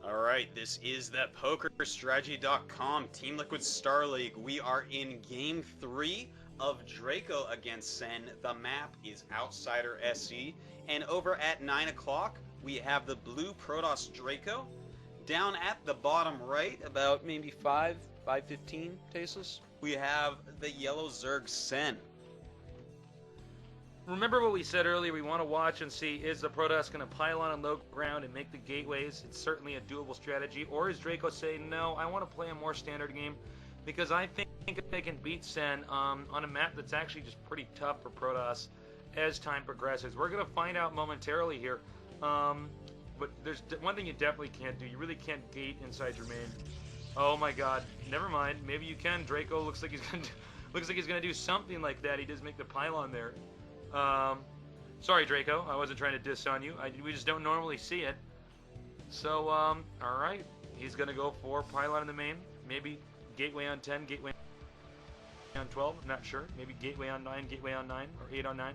Alright, this is that PokerStrategy.com Team Liquid Star League. We are in Game 3 of Draco against Sen. The map is Outsider SE. And over at 9 o'clock, we have the blue Protoss Draco. Down at the bottom right, about maybe 5:15 Tasteless, we have the yellow Zerg Sen. Remember what we said earlier, we want to watch and see, is the Protoss going to pile on low ground and make the gateways? It's certainly a doable strategy. Or is Draco saying, no, I want to play a more standard game because I think they can beat Sen on a map that's actually just pretty tough for Protoss as time progresses. We're going to find out momentarily here. But there's one thing you definitely can't do. You really can't gate inside your main. Oh my god. Never mind. Maybe you can. Draco looks like he's gonna do something like that. He does make the pylon there. Sorry, Draco. I wasn't trying to diss on you. We just don't normally see it. So, alright. He's going to go for pylon in the main. Maybe gateway on 10, gateway on 12. I'm not sure. Maybe gateway on 9, gateway on 9, or 8 on 9.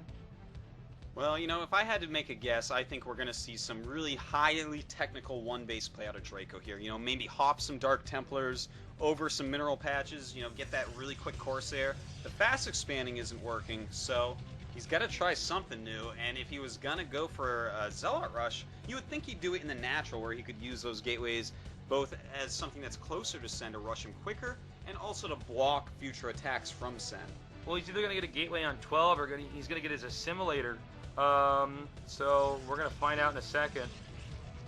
Well, you know, if I had to make a guess, I think we're going to see some really highly technical one-base play out of Draco here. You know, maybe hop some Dark Templars over some mineral patches, you know, get that really quick Corsair. The fast expanding isn't working, so he's got to try something new, and if he was going to go for a Zealot Rush, you would think he'd do it in the natural, where he could use those gateways both as something that's closer to Sen to rush him quicker, and also to block future attacks from Sen. Well, he's either going to get a gateway on 12, or he's going to get his assimilator. So we're going to find out in a second.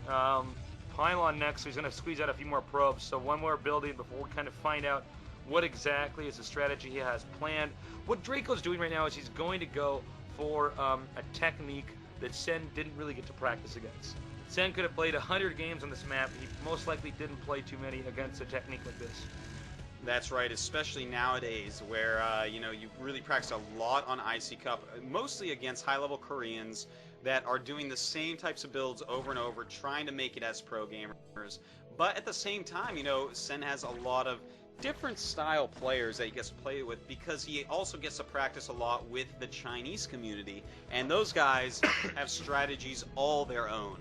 Pylon next, so he's going to squeeze out a few more probes, so one more building before we kind of find out what exactly is the strategy he has planned. What Draco's doing right now is he's going to go for a technique that Sen didn't really get to practice against. Sen could have played 100 games on this map. He most likely didn't play too many against a technique like this. That's right, especially nowadays where, you know, you really practice a lot on IC Cup, mostly against high-level Koreans that are doing the same types of builds over and over, trying to make it as pro gamers. But at the same time, you know, Sen has a lot of different style players that he gets to play with because he also gets to practice a lot with the Chinese community, and those guys have strategies all their own.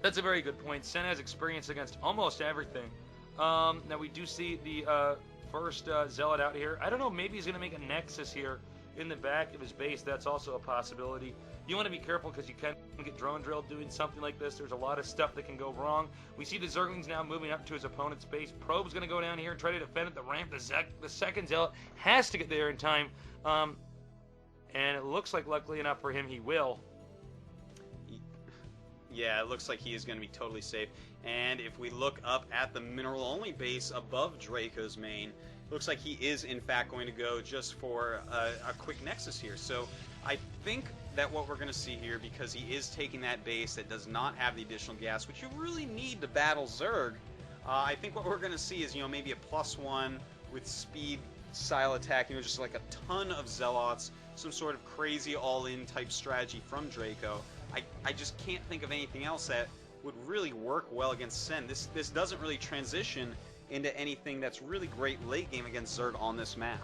That's a very good point. Sen has experience against almost everything. Now we do see the first Zealot out here. I don't know, maybe he's going to make a Nexus here in the back of his base. That's also a possibility. You want to be careful because you can get drone drilled doing something like this. There's a lot of stuff that can go wrong. We see the Zerglings now moving up to his opponent's base. Probe's going to go down here and try to defend at the ramp. The second Zealot has to get there in time. And it looks like, luckily enough for him, he will. Yeah, it looks like he is going to be totally safe. And if we look up at the mineral-only base above Draco's main, looks like he is, in fact, going to go just for a quick Nexus here. So I think that what we're going to see here, because he is taking that base that does not have the additional gas, which you really need to battle Zerg, I think what we're going to see is, you know, maybe a +1 with speed style attack, you know, just like a ton of Zealots, some sort of crazy all-in type strategy from Draco. I just can't think of anything else that would really work well against Sen. This doesn't really transition into anything that's really great late game against Zerg on this map.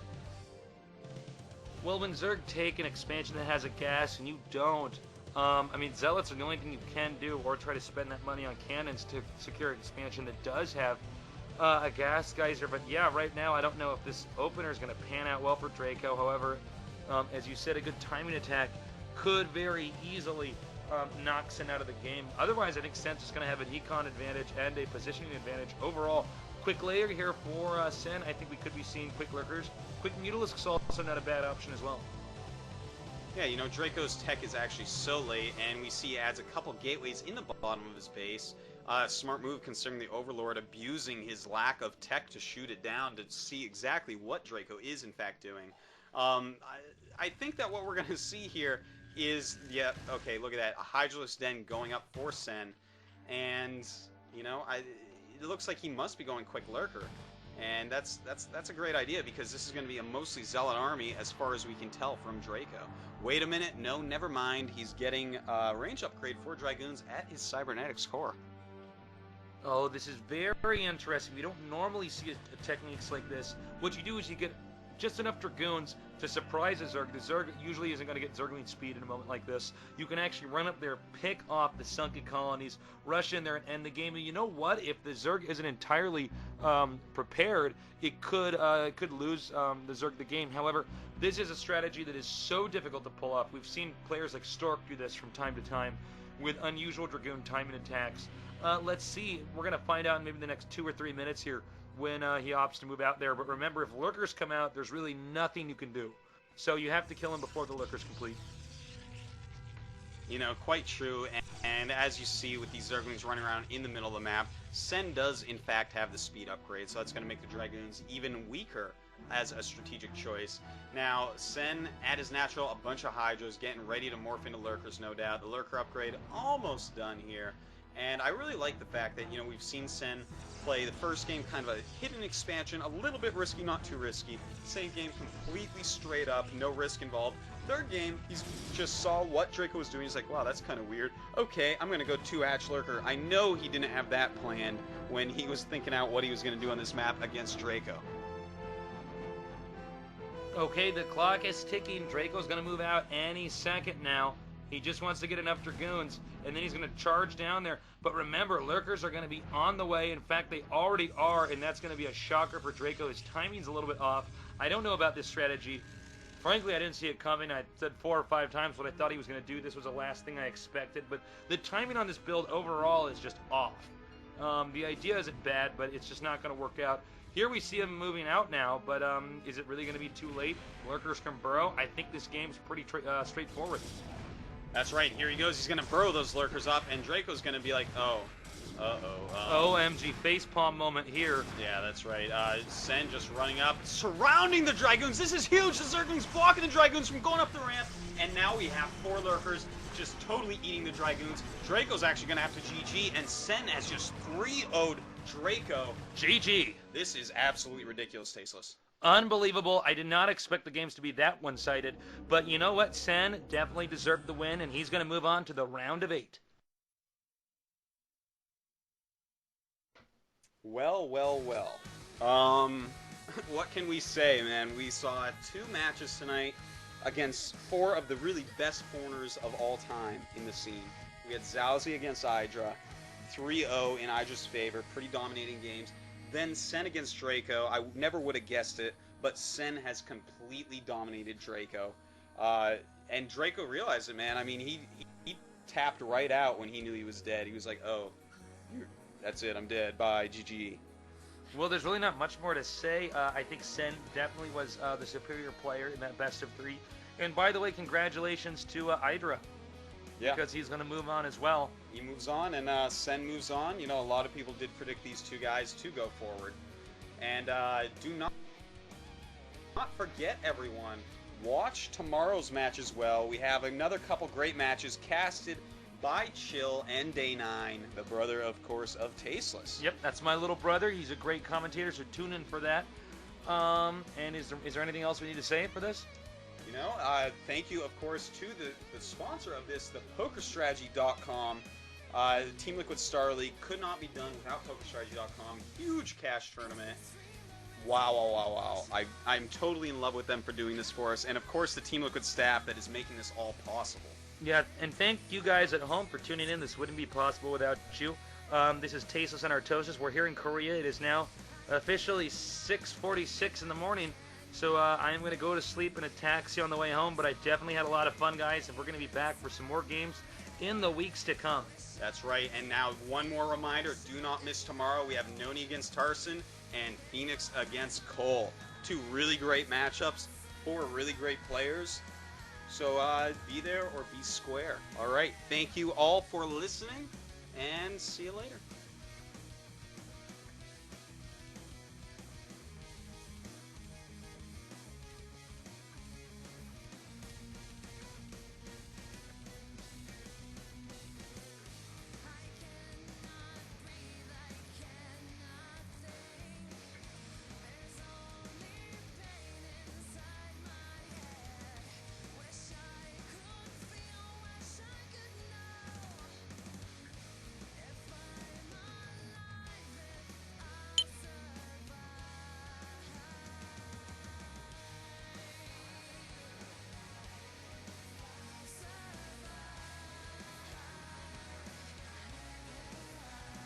Well, when Zerg take an expansion that has a gas and you don't, I mean, Zealots are the only thing you can do, or try to spend that money on cannons to secure an expansion that does have a gas geyser. But yeah, right now I don't know if this opener is going to pan out well for Draco. However, as you said, a good timing attack could very easily knock Sen out of the game. Otherwise, I think Sen's just going to have an econ advantage and a positioning advantage overall. Quick layer here for Sen. I think we could be seeing quick lurkers. Quick Mutalisk is also not a bad option as well. Yeah, you know, Draco's tech is actually so late, and we see he adds a couple gateways in the bottom of his base. Smart move considering the Overlord abusing his lack of tech to shoot it down to see exactly what Draco is in fact doing. I think that what we're going to see here is, yeah, okay, look at that, a Hydralisk Den going up for Sen, and, you know, it looks like he must be going quick lurker, and that's a great idea, because this is going to be a mostly Zealot army as far as we can tell from Draco. Wait a minute, no, never mind, he's getting a range upgrade for Dragoons at his Cybernetics core. Oh, this is very interesting. We don't normally see techniques like this. What you do is you get just enough Dragoons to surprise the Zerg. The Zerg usually isn't going to get Zergling speed in a moment like this. You can actually run up there, pick off the sunken colonies, rush in there, and end the game. And you know what? If the Zerg isn't entirely prepared, it could lose the Zerg the game. However, this is a strategy that is so difficult to pull off. We've seen players like Stork do this from time to time with unusual Dragoon timing attacks. Let's see. We're going to find out in maybe the next 2 or 3 minutes here when he opts to move out there. But remember, if Lurkers come out, there's really nothing you can do. So you have to kill him before the Lurkers complete. You know, quite true. And as you see with these Zerglings running around in the middle of the map, Sen does in fact have the speed upgrade, so that's going to make the Dragoons even weaker as a strategic choice. Now, Sen, at his natural, a bunch of Hydras, getting ready to morph into Lurkers, no doubt. The Lurker upgrade almost done here. And I really like the fact that, you know, we've seen Sen play the first game kind of a hidden expansion, a little bit risky, not too risky. Second game, completely straight up, no risk involved. Third game, he's just saw what Draco was doing. He's like, wow, that's kind of weird. Okay, I'm going to go 2-hatch Lurker. I know he didn't have that planned when he was thinking out what he was going to do on this map against Draco. Okay, the clock is ticking. Draco's going to move out any second now. He just wants to get enough Dragoons, and then he's going to charge down there. But remember, Lurkers are going to be on the way. In fact, they already are, and that's going to be a shocker for Draco. His timing's a little bit off. I don't know about this strategy. Frankly, I didn't see it coming. I said 4 or 5 times what I thought he was going to do. This was the last thing I expected. But the timing on this build overall is just off. The idea isn't bad, but it's just not going to work out. Here we see him moving out now, but is it really going to be too late? Lurkers can burrow. I think this game's pretty straightforward. That's right. Here he goes. He's going to burrow those Lurkers up, and Draco's going to be like, oh, OMG, facepalm moment here. Yeah, that's right. Sen just running up, surrounding the Dragoons. This is huge. The Zerglings blocking the Dragoons from going up the ramp, and now we have 4 Lurkers just totally eating the Dragoons. Draco's actually going to have to GG, and Sen has just 3-0'd Draco. GG. This is absolutely ridiculous, Tasteless. Unbelievable. I did not expect the games to be that one-sided. But you know what? Sen definitely deserved the win, and he's going to move on to the round of 8. Well. What can we say, man? We saw 2 matches tonight against 4 of the really best corners of all time in the scene. We had Zalzi against Hydra, 3-0 in Hydra's favor, pretty dominating games. Then Sen against Draco. I never would have guessed it, but Sen has completely dominated Draco. And Draco realized it, man. I mean, he tapped right out when he knew he was dead. He was like, oh, that's it, I'm dead. Bye, GG. Well, there's really not much more to say. I think Sen definitely was the superior player in that best of 3. And by the way, congratulations to Hydra. Yeah. Because he's going to move on as well. He moves on, and Sen moves on. You know, a lot of people did predict these 2 guys to go forward. And do not forget, everyone, watch tomorrow's match as well. We have another couple great matches casted by Chill and Day 9, the brother, of course, of Tasteless. Yep, that's my little brother. He's a great commentator, so tune in for that. And is there anything else we need to say for this? You know, thank you, of course, to the sponsor of this, the PokerStrategy.com. Team Liquid Star League could not be done without PokerStrategy.com. Huge cash tournament. Wow. I'm totally in love with them for doing this for us. And, of course, the Team Liquid staff that is making this all possible. Yeah, and thank you guys at home for tuning in. This wouldn't be possible without you. This is Tasteless and Artosis. We're here in Korea. It is now officially 6:46 in the morning. So I am going to go to sleep in a taxi on the way home, but I definitely had a lot of fun, guys, and we're going to be back for some more games in the weeks to come. That's right, and now one more reminder, do not miss tomorrow. We have Noni against Tarson and Phoenix against Cole. 2 really great matchups, 4 really great players. So be there or be square. All right, thank you all for listening, and see you later.